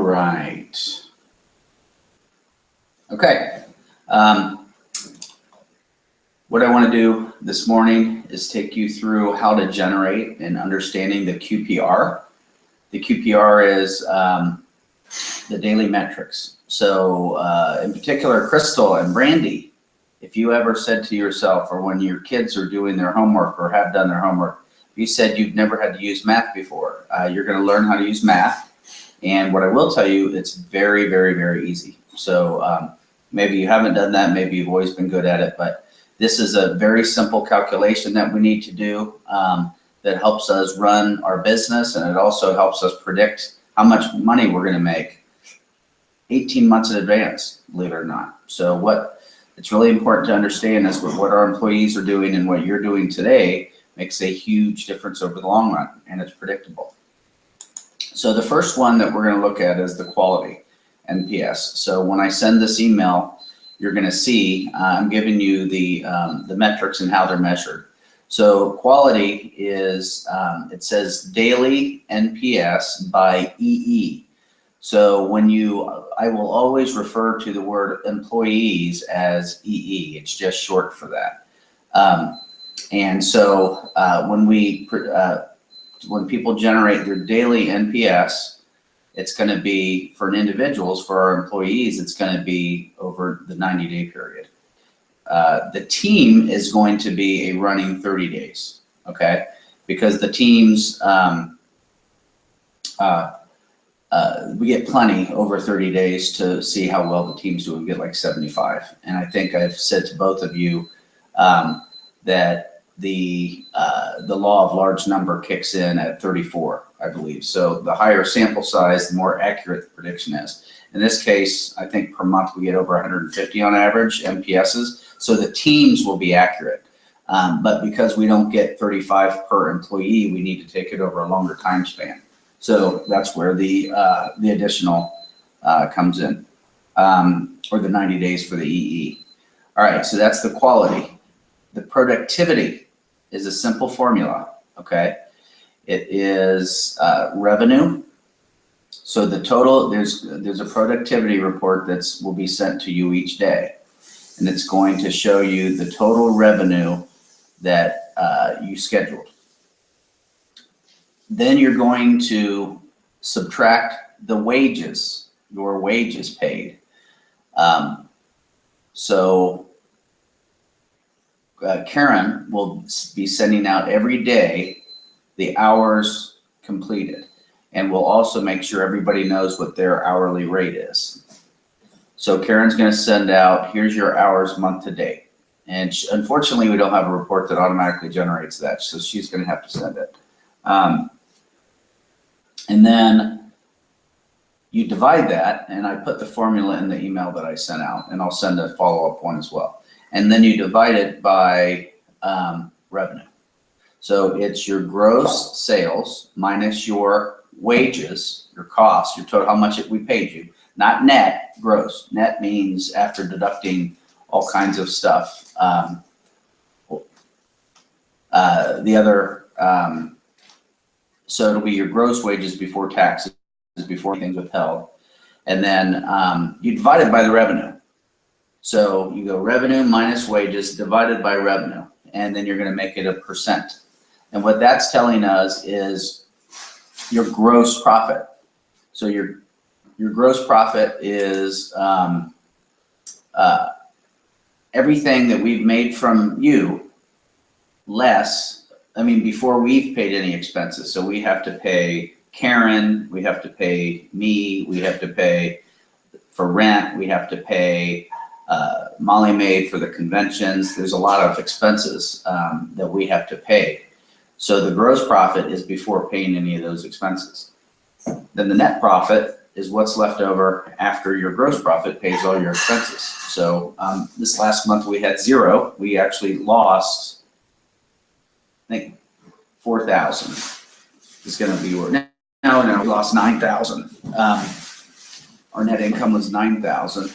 right. Okay. What I want to do this morning is take you through how to generate and understanding the QPR. The QPR is the daily metrics. So in particular, Crystal and Brandy, if you ever said to yourself, or when your kids are doing their homework or have done their homework, you said you've never had to use math before, you're going to learn how to use math. And what I will tell you, it's very, very, very easy. So maybe you haven't done that, maybe you've always been good at it, but this is a very simple calculation that we need to do that helps us run our business, and it also helps us predict how much money we're going to make 18 months in advance, believe it or not. So what it's really important to understand is what our employees are doing and what you're doing today makes a huge difference over the long run, and it's predictable. So the first one that we're going to look at is the quality, NPS. So when I send this email, you're going to see I'm giving you the metrics and how they're measured. So quality is, it says daily NPS by EE. So when I will always refer to the word employees as EE. It's just short for that. And so when people generate their daily NPS, it's going to be, for an individuals, for our employees, it's going to be over the 90-day period. The team is going to be a running 30 days, okay? Because the teams, we get plenty over 30 days to see how well the teams do. We get like 75. And I think I've said to both of you that the law of large number kicks in at 34, I believe. So the higher sample size, the more accurate the prediction is. In this case, I think per month we get over 150 on average MPSs. So the teams will be accurate. But because we don't get 35 per employee, we need to take it over a longer time span. So that's where the additional comes in, or the 90 days for the EE. All right, so that's the quality. The productivity is a simple formula, okay? It is revenue. So the total, there's a productivity report that will be sent to you each day, and it's going to show you the total revenue that you scheduled. Then you're going to subtract the wages, your wages paid. Karen will be sending out every day the hours completed, and we'll also make sure everybody knows what their hourly rate is. So Karen's going to send out, here's your hours month to date. And unfortunately, we don't have a report that automatically generates that, so she's going to have to send it. And then you divide that, and I put the formula in the email that I sent out, and I'll send a follow-up one as well. And then you divide it by revenue. So it's your gross sales minus your wages, your costs, your total, how much we paid you, not net, gross. Net means after deducting all kinds of stuff. So it'll be your gross wages before taxes, before things withheld. And then you divide it by the revenue. So you go revenue minus wages divided by revenue, and then you're going to make it a percent. And what that's telling us is your gross profit. So your gross profit is everything that we've made from you less, I mean, before we've paid any expenses. So we have to pay Karen, we have to pay me, we have to pay for rent, we have to pay Molly Maid for the conventions. There's a lot of expenses that we have to pay. So the gross profit is before paying any of those expenses. Then the net profit is what's left over after your gross profit pays all your expenses. So this last month we had 0. We actually lost, I think, 4,000 is going to be where no, we lost 9,000. Our net income was 9,000.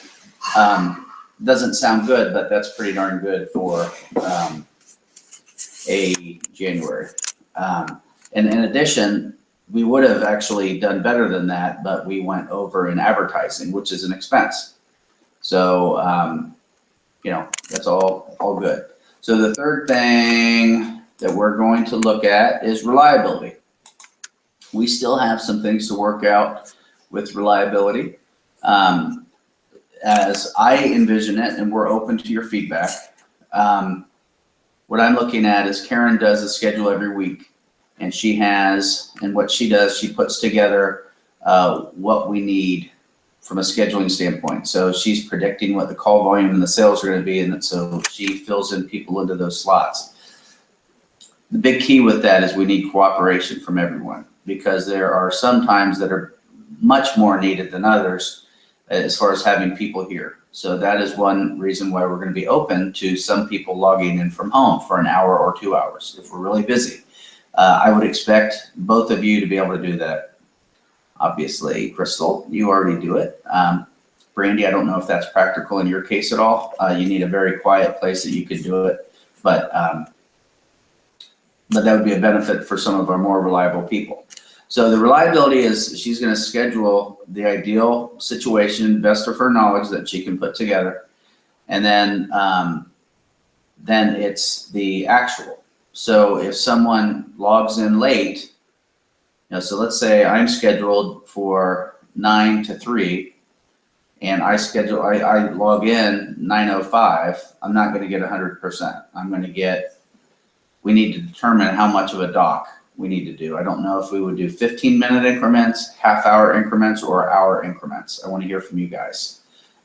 Doesn't sound good, but that's pretty darn good for a January. And in addition, we would have actually done better than that, but we went over in advertising, which is an expense. So, you know, that's all good. So the third thing that we're going to look at is reliability. We still have some things to work out with reliability. As I envision it, and we're open to your feedback, what I'm looking at is Karen does a schedule every week, and she has, and what she does, she puts together what we need from a scheduling standpoint. So she's predicting what the call volume and the sales are going to be, and so she fills in people into those slots. The big key with that is we need cooperation from everyone, because there are some times that are much more needed than others as far as having people here. So that is one reason why we're going to be open to some people logging in from home for an hour or 2 hours if we're really busy. I would expect both of you to be able to do that. Obviously, Crystal, you already do it. Brandy, I don't know if that's practical in your case at all. You need a very quiet place that you could do it, but that would be a benefit for some of our more reliable people. So the reliability is she's going to schedule the ideal situation, best of her knowledge that she can put together, and then it's the actual. So if someone logs in late, you know, so let's say I'm scheduled for 9 to 3, and I log in 9:05. I'm not going to get 100%. I'm going to get. We need to determine how much of a doc we need to do. I don't know if we would do 15-minute increments, half-hour increments, or hour increments. I want to hear from you guys.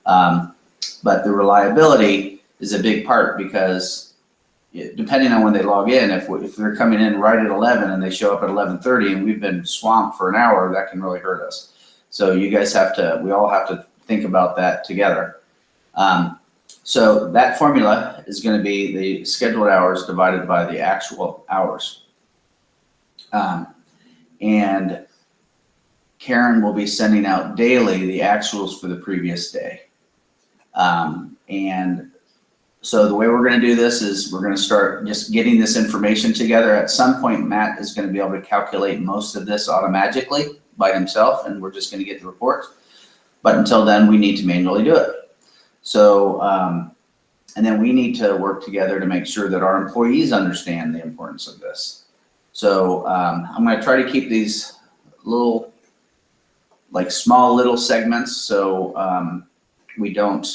But the reliability is a big part, because depending on when they log in, if they're coming in right at 11 and they show up at 11:30 and we've been swamped for an hour, that can really hurt us. So you guys we all have to think about that together. So that formula is going to be the scheduled hours divided by the actual hours. And Karen will be sending out daily the actuals for the previous day. And so the way we're going to do this is we're going to start just getting this information together. At some point, Matt is going to be able to calculate most of this automatically by himself, and we're just going to get the reports. But until then, we need to manually do it. So, and then we need to work together to make sure that our employees understand the importance of this. So I'm going to try to keep these little, like small little segments, so we don't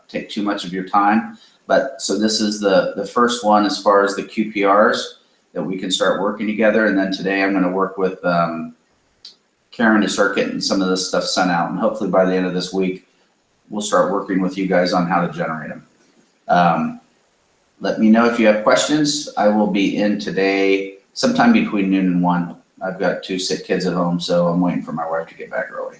take too much of your time. But so this is the first one as far as the QPRs that we can start working together. And then today I'm going to work with Karen to start getting some of this stuff sent out. And hopefully by the end of this week, we'll start working with you guys on how to generate them. Let me know if you have questions. I will be in today sometime between noon and 1. I've got 2 sick kids at home, so I'm waiting for my wife to get back early.